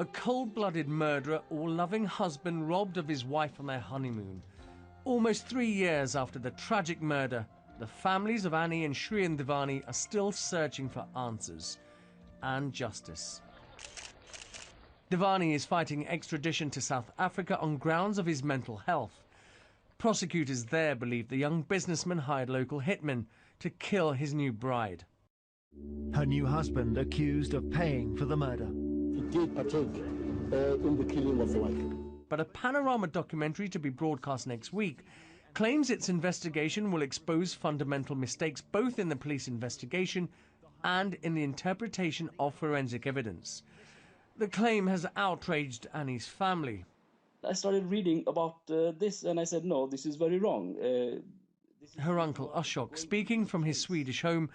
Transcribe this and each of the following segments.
A cold-blooded murderer or loving husband robbed of his wife on their honeymoon. Almost 3 years after the tragic murder, the families of Annie and Shri and Dewani are still searching for answers and justice. Dewani is fighting extradition to South Africa on grounds of his mental health. Prosecutors there believe the young businessman hired local hitmen to kill his new bride. Her new husband accused of paying for the murder. He did partake in the killing of the wife. But a panorama documentary to be broadcast next week claims its investigation will expose fundamental mistakes both in the police investigation and in the interpretation of forensic evidence. The claim has outraged Annie's family. I started reading about this and I said, no, this is very wrong. Her uncle Ashok, speaking from his Swedish home,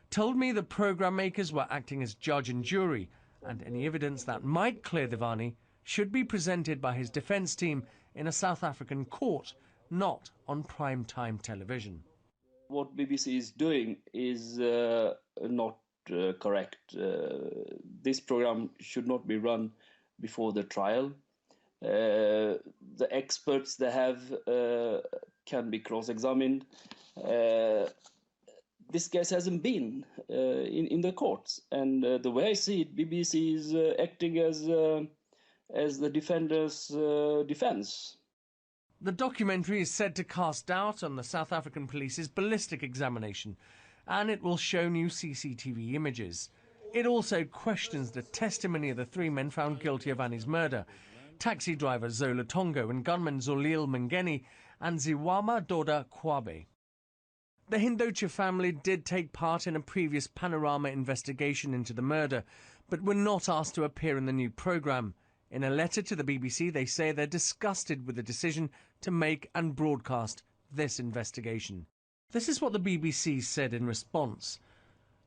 told me the programme makers were acting as judge and jury, and any evidence that might clear Dewani should be presented by his defence team in a South African court, not on prime-time television. What BBC is doing is not correct. This programme should not be run before the trial. The experts they have can be cross-examined. This case hasn't been in the courts, and the way I see it, BBC is acting as the defender's defence. The documentary is said to cast doubt on the South African police's ballistic examination, and it will show new CCTV images. It also questions the testimony of the 3 men found guilty of Annie's murder: taxi driver Zola Tongo and gunman Zolile Mngeni and Ziwama Doda Kwabe. The Hindocha family did take part in a previous panorama investigation into the murder, but were not asked to appear in the new programme. In a letter to the BBC, they say they're disgusted with the decision to make and broadcast this investigation. This is what the BBC said in response.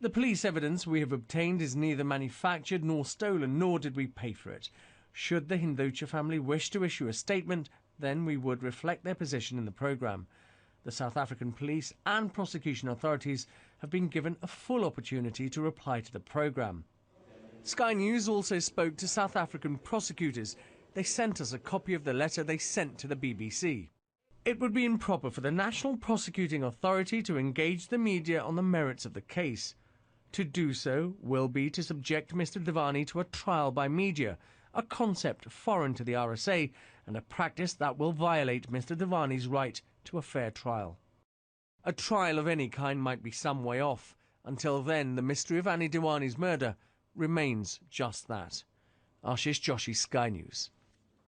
The police evidence we have obtained is neither manufactured nor stolen, nor did we pay for it. Should the Hindocha family wish to issue a statement, then we would reflect their position in the programme. The South African police and prosecution authorities have been given a full opportunity to reply to the programme. Sky News also spoke to South African prosecutors. They sent us a copy of the letter they sent to the BBC. It would be improper for the National Prosecuting Authority to engage the media on the merits of the case. To do so will be to subject Mr Dewani to a trial by media, a concept foreign to the RSA and a practice that will violate Mr Dewani's right to a fair trial. A trial of any kind might be some way off. Until then, the mystery of Annie Dewani's murder remains just that. Ashish Joshi, Sky News.